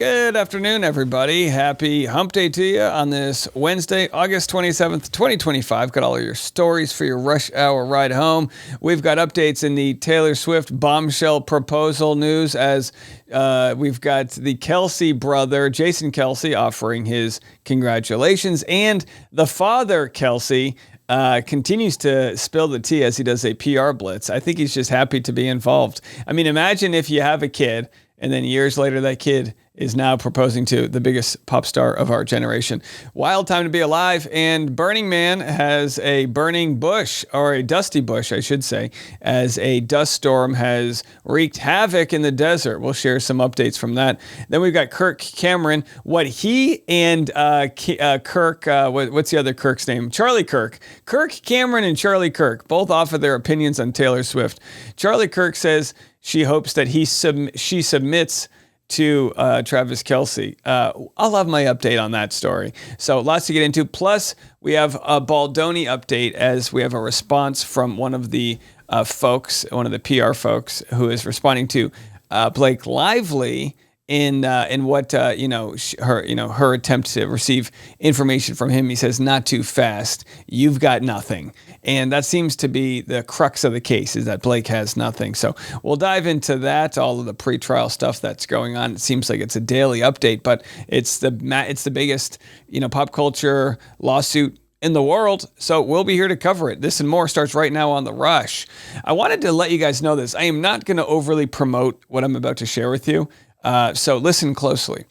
Good afternoon, everybody. Happy hump day to you on this Wednesday, August 27th, 2025. Got all of your stories for your rush hour ride home. We've got updates in the Taylor Swift bombshell proposal news as we've got the Kelce brother, Jason Kelce, offering his congratulations. And the father, Kelce, continues to spill the tea as he does a PR blitz. I think he's just happy to be involved. I mean, imagine if you have a kid and then years later that kid is now proposing to the biggest pop star of our generation. Wild time to be alive. And Burning Man has a burning bush, or a dusty bush, I should say, as a dust storm has wreaked havoc in the desert. We'll share some updates from that. Then we've got Kirk Cameron, what he and Kirk, what's the other Kirk's name? Charlie Kirk. Kirk Cameron and Charlie Kirk both offer their opinions on Taylor Swift. Charlie Kirk says she hopes that she submits to Travis Kelce. I'll have my update on that story. So lots to get into. Plus, we have a Baldoni update as we have a response from one of the folks, one of the PR folks, who is responding to Blake Lively in what her attempt to receive information from him. He says, "Not too fast. You've got nothing." And that seems to be the crux of the case, is that Blake has nothing. So we'll dive into that, all of the pretrial stuff that's going on. It seems like it's a daily update, but it's the biggest, pop culture lawsuit in the world. So we'll be here to cover it. This and more starts right now on The Rush. I wanted to let you guys know this. I am not going to overly promote what I'm about to share with you. So listen closely.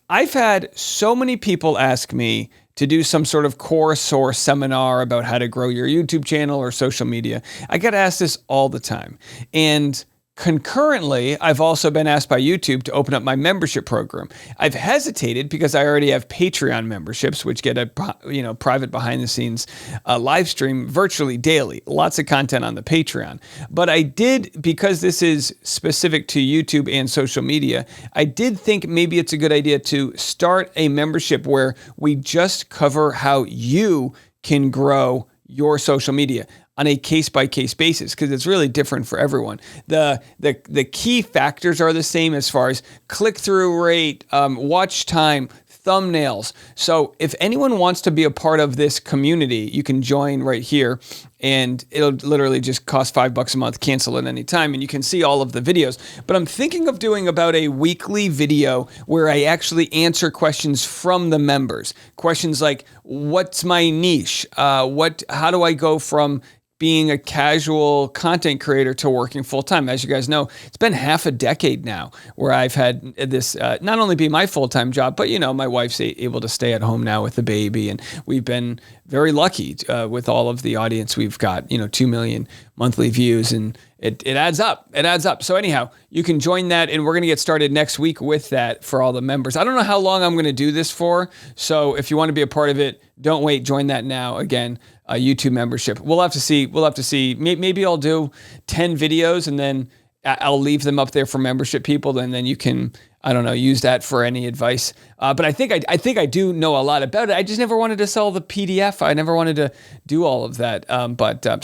I've had so many people ask me to do some sort of course or seminar about how to grow your YouTube channel or social media. I get asked this all the time. And concurrently, I've also been asked by YouTube to open up my membership program. I've hesitated because I already have Patreon memberships, which get a private behind-the-scenes live stream virtually daily. Lots of content on the Patreon. But I did, because this is specific to YouTube and social media, I did think maybe it's a good idea to start a membership where we just cover how you can grow your social media on a case-by-case basis, because it's really different for everyone. The key factors are the same as far as click-through rate, watch time, thumbnails. So if anyone wants to be a part of this community, you can join right here, and it'll literally just cost $5 a month, cancel at any time, and you can see all of the videos. But I'm thinking of doing about a weekly video where I actually answer questions from the members. Questions like, what's my niche? How do I go from being a casual content creator to working full-time? As you guys know, it's been half a decade now where I've had this not only be my full-time job, but my wife's able to stay at home now with the baby, and we've been very lucky with all of the audience we've got. 2 million monthly views, and it adds up. It adds up. So anyhow, you can join that, and we're going to get started next week with that for all the members. I don't know how long I'm going to do this for, so if you want to be a part of it, don't wait. Join that now. Again, a YouTube membership. We'll have to see. Maybe I'll do 10 videos, and then I'll leave them up there for membership people, and then you can, use that for any advice. But I think I do know a lot about it. I just never wanted to sell the PDF. I never wanted to do all of that.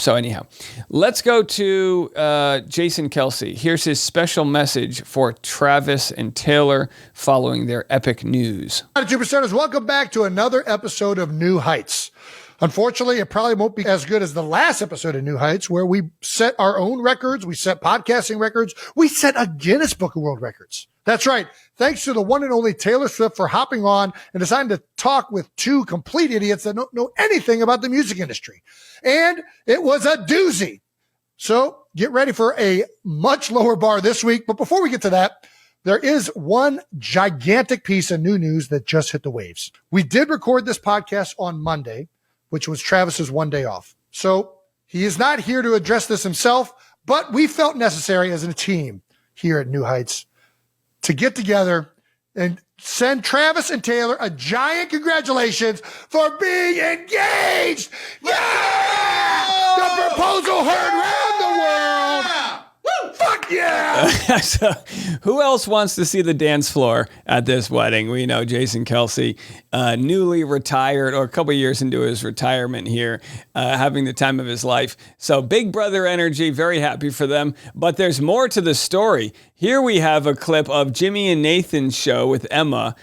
So anyhow, let's go to Jason Kelce. Here's his special message for Travis and Taylor following their epic news. Attitude Percenters, welcome back to another episode of New Heights. Unfortunately, it probably won't be as good as the last episode of New Heights, where we set our own records, we set podcasting records, we set a Guinness Book of World Records. That's right. Thanks to the one and only Taylor Swift for hopping on and deciding to talk with two complete idiots that don't know anything about the music industry. And it was a doozy. So get ready for a much lower bar this week. But before we get to that, there is one gigantic piece of new news that just hit the waves. We did record this podcast on Monday, which was Travis's one day off. So he is not here to address this himself, but we felt necessary as a team here at New Heights to get together and send Travis and Taylor a giant congratulations for being engaged. Yeah! The proposal heard around the world. Woo! Fuck Yeah. So, who else wants to see the dance floor at this wedding? We know Jason Kelsey, newly retired, or a couple years into his retirement here, having the time of his life. So big brother energy, very happy for them. But there's more to the story. Here we have a clip of Jimmy and Nathan's show with Emma,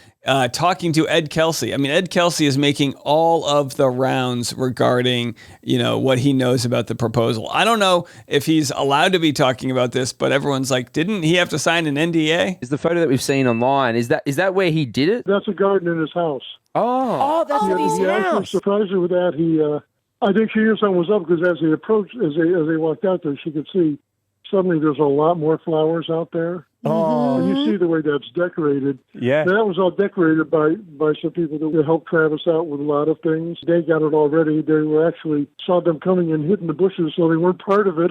talking to Ed Kelsey. I mean, Ed Kelsey is making all of the rounds regarding, what he knows about the proposal. I don't know if he's allowed to be talking about this, but everyone's like, didn't he have to sign an NDA? Is the photo that we've seen online, is that where he did it? That's a garden in his house. Oh, that's in his He actually house. surprised her with that. I think she knew something was up because as they walked out there, she could see suddenly there's a lot more flowers out there. Oh. And you see the way that's decorated. Yeah. That was all decorated by some people that helped Travis out with a lot of things. They got it already. They were actually saw them coming and hid in the bushes, so they weren't part of it.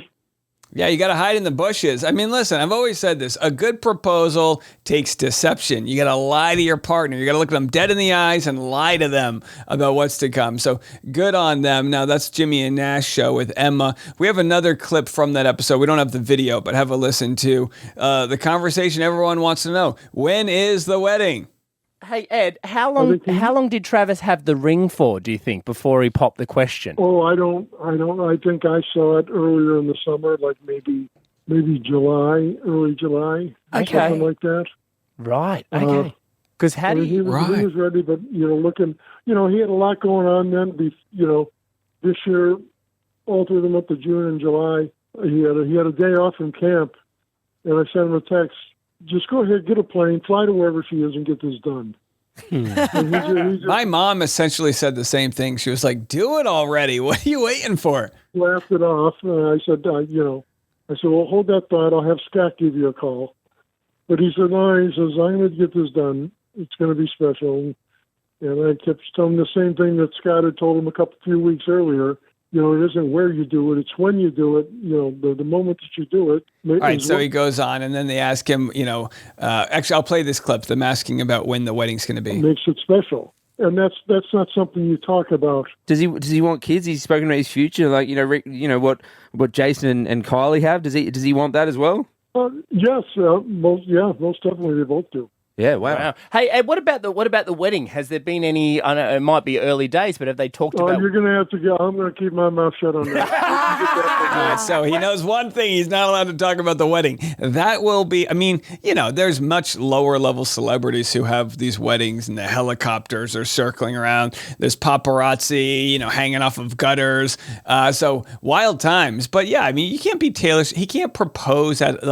Yeah, you got to hide in the bushes. I mean, listen, I've always said this. A good proposal takes deception. You got to lie to your partner. You got to look them dead in the eyes and lie to them about what's to come. So good on them. Now, that's Jimmy and Nash show with Emma. We have another clip from that episode. We don't have the video, but have a listen to the conversation everyone wants to know. When is the wedding? Hey, Ed, how long did Travis have the ring for, do you think, before he popped the question? Oh, I don't. I think I saw it earlier in the summer, like maybe July, early July, Okay. something like that. Right, okay. Because I mean, he was ready, but looking, he had a lot going on then. This year, all through the month of June and July, he had a day off from camp, and I sent him a text. Just go ahead, get a plane, fly to wherever she is, and get this done. And he My mom essentially said the same thing. She was like, do it already. What are you waiting for? laughed it off. I said, well, hold that thought. I'll have Scott give you a call. But he said, no, he says, I'm going to get this done. It's going to be special. And I kept telling him the same thing that Scott had told him a few weeks earlier. It isn't where you do it, it's when you do it. The moment that you do it. All right, so he goes on, and then they ask him, actually, I'll play this clip, them asking about when the wedding's going to be. Makes it special. And that's not something you talk about. Does he want kids? He's spoken about his future, like what Jason and Kylie have. Does he want that as well? Yes, most definitely they both do. Yeah, wow. Hey, Ed, what about the wedding? Has there been any? I know it might be early days, but have they talked about? You're going to have to go. I'm going to keep my mouth shut on that. All right, so he knows one thing. He's not allowed to talk about the wedding. That will be, there's much lower level celebrities who have these weddings and the helicopters are circling around. There's paparazzi, hanging off of gutters. So wild times. But yeah, you can't be Taylor. He can't propose at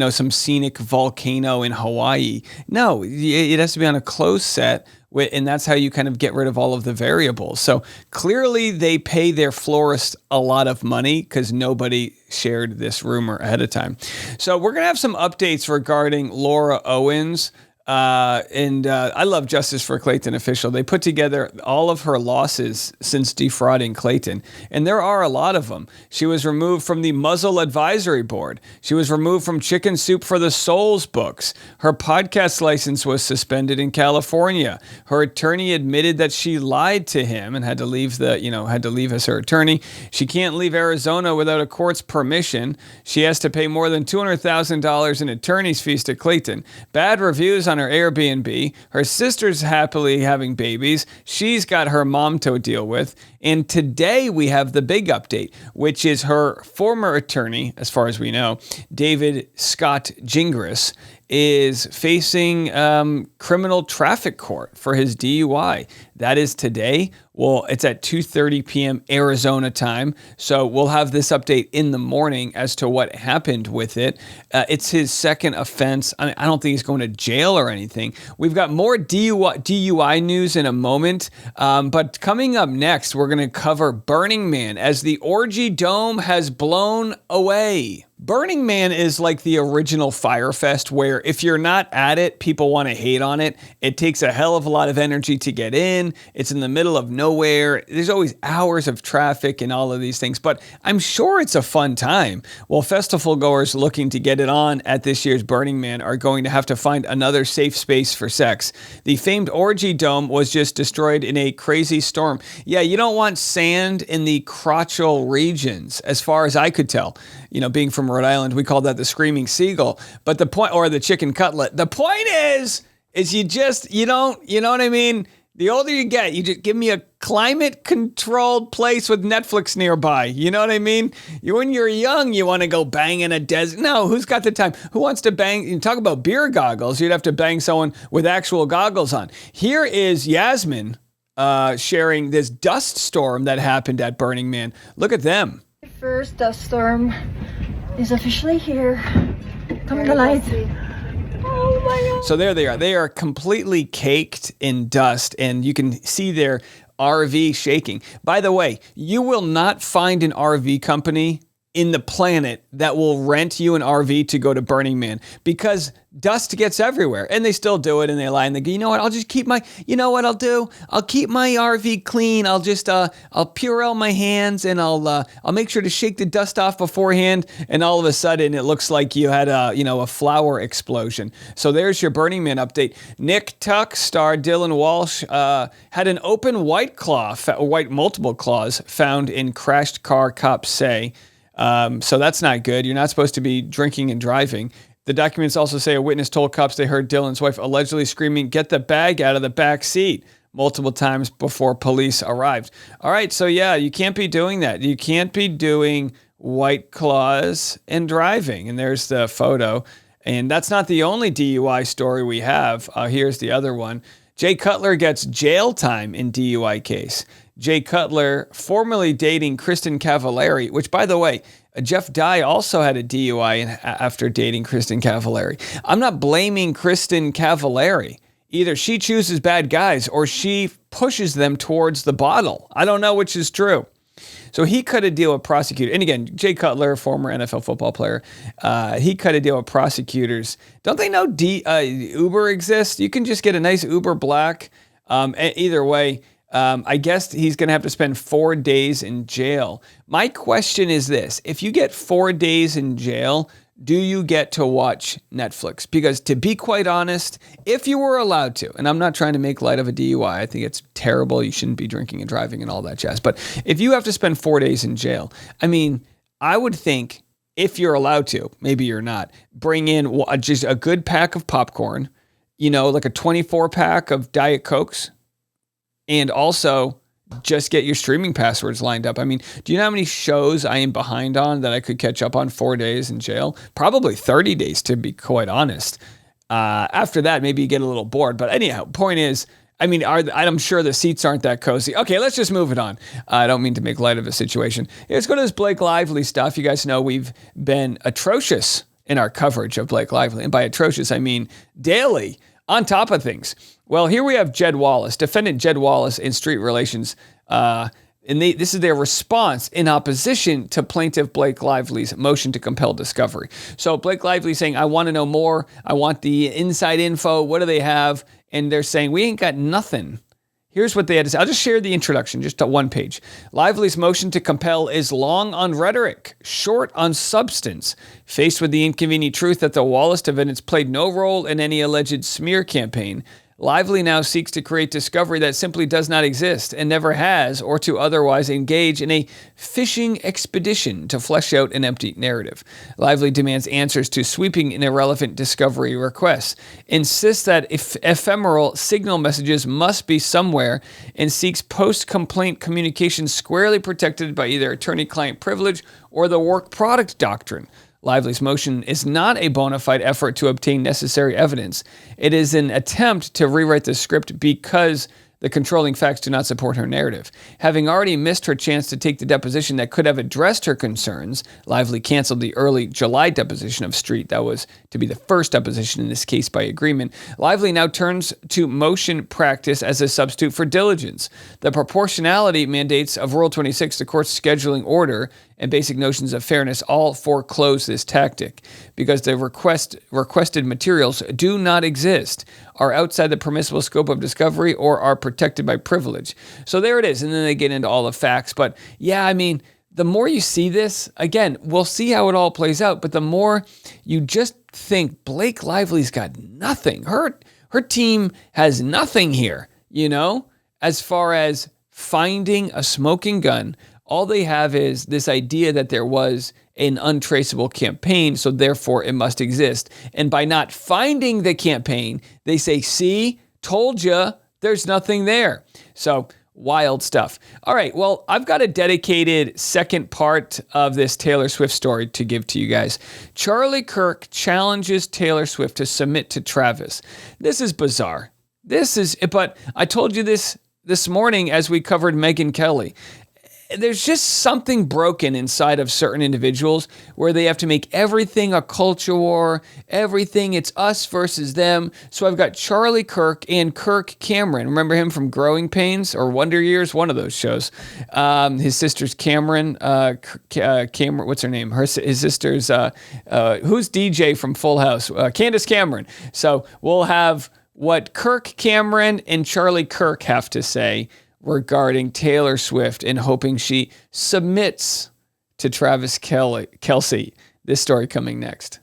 some scenic volcano in Hawaii. No, it has to be on a closed set. And that's how you kind of get rid of all of the variables. So clearly they pay their florist a lot of money because nobody shared this rumor ahead of time. So we're going to have some updates regarding Laura Owens. I love Justice for Clayton Official. They put together all of her losses since defrauding Clayton, and there are a lot of them. She was removed from the Muzzle Advisory Board. She was removed from Chicken Soup for the Souls books. Her podcast license was suspended in California. Her attorney admitted that she lied to him and had to leave as her attorney. She can't leave Arizona without a court's permission. She has to pay more than $200,000 in attorney's fees to Clayton. Bad reviews on her Airbnb. Her sister's happily having babies. She's got her mom to deal with. And today we have the big update, which is her former attorney, as far as we know, David Scott Gingras, is facing criminal traffic court for his DUI. That is today. Well, it's at 2:30 p.m. Arizona time. So we'll have this update in the morning as to what happened with it. It's his second offense. I don't think he's going to jail or anything. We've got more DUI news in a moment. But coming up next, we're going to cover Burning Man as the Orgy Dome has blown away. Burning Man is like the original Fyre Fest, where if you're not at it, people want to hate on it. It takes a hell of a lot of energy to get in. It's in the middle of nowhere. There's always hours of traffic and all of these things, but I'm sure it's a fun time. Well, festival goers looking to get it on at this year's Burning Man are going to have to find another safe space for sex. The famed Orgy Dome was just destroyed in a crazy storm. Yeah, you don't want sand in the crotchal regions, as far as I could tell, being from from Rhode Island. We call that the screaming seagull. But the point, or the chicken cutlet. The point is you know what I mean? The older you get, you just give me a climate-controlled place with Netflix nearby. You know what I mean? When you're young, you want to go bang in a desert. No, who's got the time? Who wants to bang? You talk about beer goggles. You'd have to bang someone with actual goggles on. Here is Yasmin sharing this dust storm that happened at Burning Man. Look at them. First dust storm is officially here. Come to light. Oh my God. So there they are. They are completely caked in dust, and you can see their RV shaking. By the way, you will not find an RV company in the planet that will rent you an RV to go to Burning Man, because dust gets everywhere, and they still do it, and they lie and they go, you know what, I'll just keep my, you know what I'll do? I'll keep my RV clean. I'll just, I'll Purell my hands, and I'll make sure to shake the dust off beforehand, and all of a sudden it looks like you had a flower explosion. So there's your Burning Man update. Nick Tuck star Dylan Walsh had an open white multiple claws found in crashed car, cops say. So that's not good. You're not supposed to be drinking and driving. The documents also say a witness told cops they heard Dylan's wife allegedly screaming, "Get the bag out of the back seat," multiple times before police arrived. All right, so yeah, you can't be doing that. You can't be doing white claws and driving. And there's the photo. And that's not the only DUI story we have. Here's the other one. Jay Cutler gets jail time in DUI case. Jay Cutler, formerly dating Kristen Cavallari, which, by the way, Jeff Dye also had a DUI after dating Kristen Cavallari. I'm not blaming Kristen Cavallari. Either she chooses bad guys or she pushes them towards the bottle. I don't know which is true. So he cut a deal with prosecutors. And again, Jay Cutler, former NFL football player, he cut a deal with prosecutors. Don't they know Uber exists? You can just get a nice Uber Black. Either way, I guess he's going to have to spend 4 days in jail. My question is this. If you get 4 days in jail, do you get to watch Netflix? Because to be quite honest, if you were allowed to, and I'm not trying to make light of a DUI, I think it's terrible. You shouldn't be drinking and driving and all that jazz. But if you have to spend 4 days in jail, I mean, I would think if you're allowed to, maybe you're not, bring in just a good pack of popcorn, like a 24 pack of Diet Cokes, and also just get your streaming passwords lined up. I mean, do you know how many shows I am behind on that I could catch up on 4 days in jail? Probably 30 days, to be quite honest. After that, maybe you get a little bored. But anyhow, point is, I mean, I'm sure the seats aren't that cozy. Okay, let's just move it on. I don't mean to make light of a situation. Let's go to this Blake Lively stuff. You guys know we've been atrocious in our coverage of Blake Lively. And by atrocious, I mean daily, on top of things. Well, here we have Jed Wallace, defendant Jed Wallace in Street Relations. And this is their response in opposition to plaintiff Blake Lively's motion to compel discovery. So Blake Lively saying, I want to know more. I want the inside info. What do they have? And they're saying, we ain't got nothing. Here's what they had to say. I'll just share the introduction, just on one page. Lively's motion to compel is long on rhetoric, short on substance. Faced with the inconvenient truth that the Wallace defendants played no role in any alleged smear campaign, Lively now seeks to create discovery that simply does not exist and never has, or to otherwise engage in a fishing expedition to flesh out an empty narrative. Lively demands answers to sweeping and irrelevant discovery requests, insists that ephemeral signal messages must be somewhere, and seeks post-complaint communication squarely protected by either attorney-client privilege or the work product doctrine. Lively's motion is not a bona fide effort to obtain necessary evidence. It is an attempt to rewrite the script because the controlling facts do not support her narrative. Having already missed her chance to take the deposition that could have addressed her concerns, Lively canceled the early July deposition of Street. That was to be the first deposition in this case by agreement. Lively now turns to motion practice as a substitute for diligence. The proportionality mandates of Rule 26, the court's scheduling order, and basic notions of fairness all foreclose this tactic because the requested materials do not exist, are outside the permissible scope of discovery, or are protected by privilege. So there it is. And then they get into all the facts. But yeah, I mean, the more you see this, again, we'll see how it all plays out. But the more you just think Blake Lively's got nothing. Her team has nothing here, as far as finding a smoking gun All they have is this idea that there was an untraceable campaign, so therefore it must exist. And by not finding the campaign, they say, see, told you, there's nothing there. So wild stuff. All right, well, I've got a dedicated second part of this Taylor Swift story to give to you guys. Charlie Kirk challenges Taylor Swift to submit to Travis. This is bizarre. But I told you this morning as we covered Megyn Kelly. There's just something broken inside of certain individuals where they have to make everything a culture war, everything it's us versus them. So I've got Charlie Kirk and Kirk Cameron. Remember him from Growing Pains or Wonder Years? One of those shows. His sister's Cameron. Cameron, what's her name? His sister's, who's DJ from Full House? Candace Cameron. So we'll have what Kirk Cameron and Charlie Kirk have to say regarding Taylor Swift and hoping she submits to Travis Kelce. This story coming next.